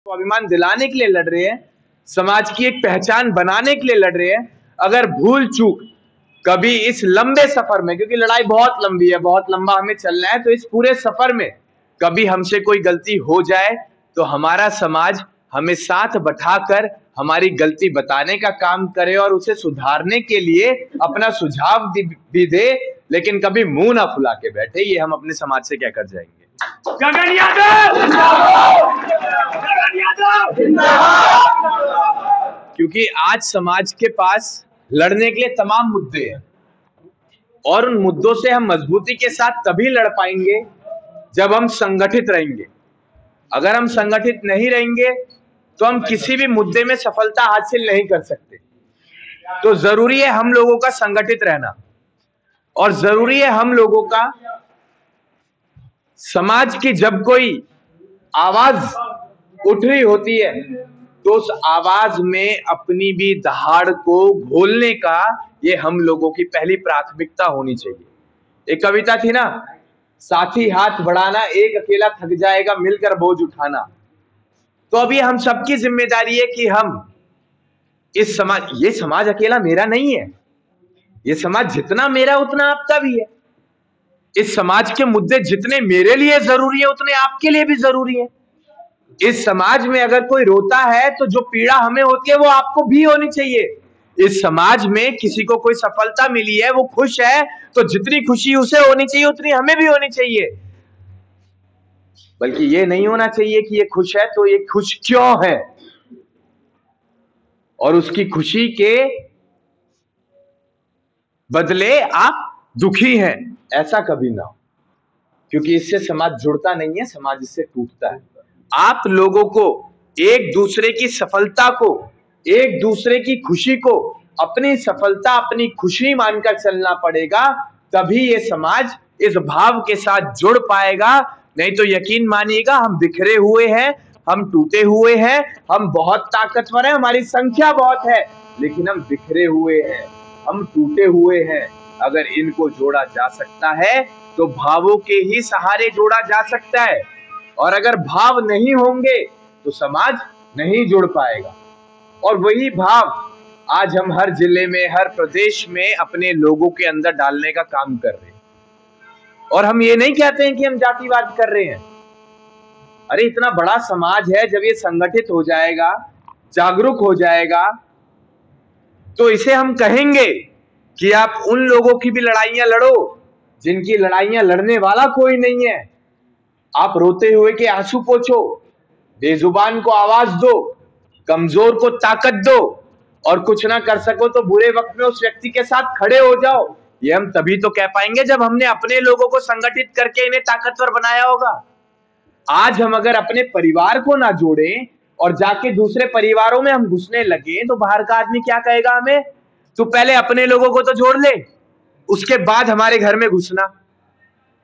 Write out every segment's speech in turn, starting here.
स्वाभिमान दिलाने के लिए लड़ रहे हैं, समाज की एक पहचान बनाने के लिए लड़ रहे हैं। अगर भूल चूक कभी इस लंबे सफर में, क्योंकि लड़ाई बहुत लंबी है, बहुत लंबा हमें चलना है, तो इस पूरे सफर में कभी हमसे कोई गलती हो जाए तो हमारा समाज हमें साथ बैठाकर हमारी गलती बताने का काम करे और उसे सुधारने के लिए अपना सुझाव भी दे, लेकिन कभी मुंह ना फुला के बैठे। ये हम अपने समाज से क्या कर जाएंगे। गगन यादव क्योंकि आज समाज के पास लड़ने के लिए तमाम मुद्दे हैं और उन मुद्दों से हम मजबूती के साथ तभी लड़ पाएंगे जब हम संगठित रहेंगे। अगर हम संगठित नहीं रहेंगे तो हम किसी भी मुद्दे में सफलता हासिल नहीं कर सकते। तो जरूरी है हम लोगों का संगठित रहना और जरूरी है हम लोगों का समाज की जब कोई आवाज उठ रही होती है तो उस आवाज में अपनी भी दहाड़ को घोलने का ये हम लोगों की पहली प्राथमिकता होनी चाहिए। एक कविता थी ना, साथी हाथ बढ़ाना, एक अकेला थक जाएगा मिलकर बोझ उठाना। तो अभी हम सबकी जिम्मेदारी है कि हम इस समाज, ये समाज अकेला मेरा नहीं है, ये समाज जितना मेरा उतना आपका भी है। इस समाज के मुद्दे जितने मेरे लिए जरूरी है उतने आपके लिए भी जरूरी है। इस समाज में अगर कोई रोता है तो जो पीड़ा हमें होती है वो आपको भी होनी चाहिए। इस समाज में किसी को कोई सफलता मिली है, वो खुश है, तो जितनी खुशी उसे होनी चाहिए उतनी हमें भी होनी चाहिए। बल्कि ये नहीं होना चाहिए कि ये खुश है तो ये खुश क्यों है, और उसकी खुशी के बदले आप दुखी हैं, ऐसा कभी ना हो। क्योंकि इससे समाज जुड़ता नहीं है, समाज इससे टूटता है। आप लोगों को एक दूसरे की सफलता को, एक दूसरे की खुशी को अपनी सफलता, अपनी खुशी मानकर चलना पड़ेगा, तभी ये समाज इस भाव के साथ जुड़ पाएगा। नहीं तो यकीन मानिएगा हम बिखरे हुए हैं, हम टूटे हुए हैं, हम बहुत ताकतवर हैं, हमारी संख्या बहुत है, लेकिन हम बिखरे हुए हैं, हम टूटे हुए हैं। अगर इनको जोड़ा जा सकता है तो भावों के ही सहारे जोड़ा जा सकता है, और अगर भाव नहीं होंगे तो समाज नहीं जुड़ पाएगा। और वही भाव आज हम हर जिले में, हर प्रदेश में अपने लोगों के अंदर डालने का काम कर रहे हैं। और हम ये नहीं कहते हैं कि हम जातिवाद कर रहे हैं। अरे इतना बड़ा समाज है, जब ये संगठित हो जाएगा, जागरूक हो जाएगा, तो इसे हम कहेंगे कि आप उन लोगों की भी लड़ाइयां लड़ो जिनकी लड़ाइयां लड़ने वाला कोई नहीं है। आप रोते हुए के आंसू पोंछो, बेजुबान को आवाज दो, कमजोर को ताकत दो, और कुछ ना कर सको तो बुरे वक्त में उस व्यक्ति के साथ खड़े हो जाओ। ये हम तभी तो कह पाएंगे जब हमने अपने लोगों को संगठित करके इन्हें ताकतवर बनाया होगा। आज हम अगर अपने परिवार को ना जोड़ें और जाके दूसरे परिवारों में हम घुसने लगे तो बाहर का आदमी क्या कहेगा हमें, तू पहले अपने लोगों को तो जोड़ ले, उसके बाद हमारे घर में घुसना।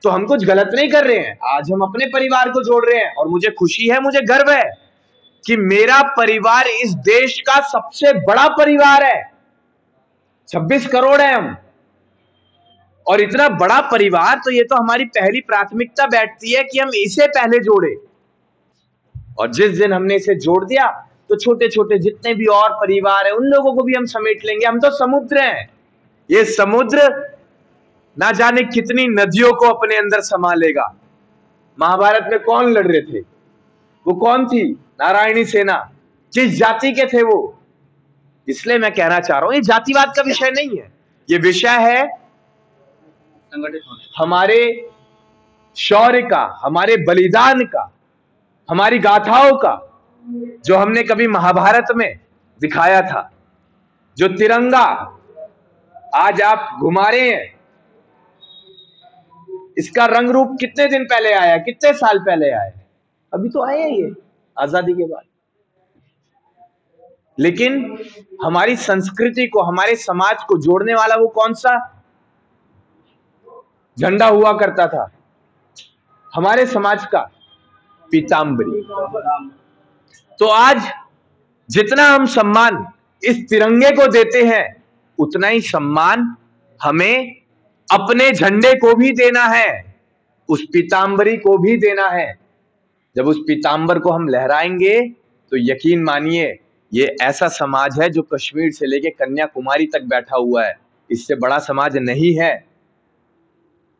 तो हम कुछ गलत नहीं कर रहे हैं, आज हम अपने परिवार को जोड़ रहे हैं। और मुझे खुशी है, मुझे गर्व है कि मेरा परिवार इस देश का सबसे बड़ा परिवार है। 26 करोड़ है हम, और इतना बड़ा परिवार, तो ये तो हमारी पहली प्राथमिकता बैठती है कि हम इसे पहले जोड़े। और जिस दिन हमने इसे जोड़ दिया तो छोटे छोटे जितने भी और परिवार है उन लोगों को भी हम समेट लेंगे। हम तो समुद्र हैं, ये समुद्र ना जाने कितनी नदियों को अपने अंदर समा लेगा। महाभारत में कौन लड़ रहे थे, वो कौन थी? नारायणी सेना। किस जाति के थे वो? इसलिए मैं कहना चाह रहा हूं ये जातिवाद का विषय नहीं है, ये विषय है संगठित होने, हमारे शौर्य का, हमारे बलिदान का, हमारी गाथाओं का, जो हमने कभी महाभारत में दिखाया था। जो तिरंगा आज आप घुमा रहे हैं, इसका रंग रूप कितने दिन पहले आया, कितने साल पहले आया? अभी तो आया ये आजादी के बाद। लेकिन हमारी संस्कृति को, हमारे समाज को जोड़ने वाला वो कौन सा झंडा हुआ करता था हमारे समाज का? पीतांबरी। तो आज जितना हम सम्मान इस तिरंगे को देते हैं उतना ही सम्मान हमें अपने झंडे को भी देना है, उस पीतांबरी को भी देना है। जब उस पीतांबर को हम लहराएंगे तो यकीन मानिए ये ऐसा समाज है जो कश्मीर से लेके कन्याकुमारी तक बैठा हुआ है। इससे बड़ा समाज नहीं है।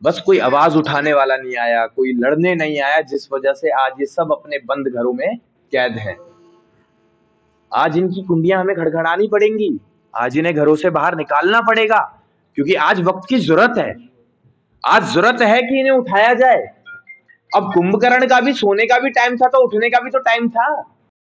बस कोई आवाज उठाने वाला नहीं आया, कोई लड़ने नहीं आया, जिस वजह से आज ये सब अपने बंद घरों में कैद हैं। आज इनकी कुंडियां हमें खड़खड़ानी पड़ेंगी, आज इन्हें घरों से बाहर निकालना पड़ेगा, क्योंकि आज वक्त की जरूरत है। आज जरूरत है कि इन्हें उठाया जाए। अब कुंभकर्ण का भी सोने का भी टाइम था, तो उठने का भी तो टाइम था।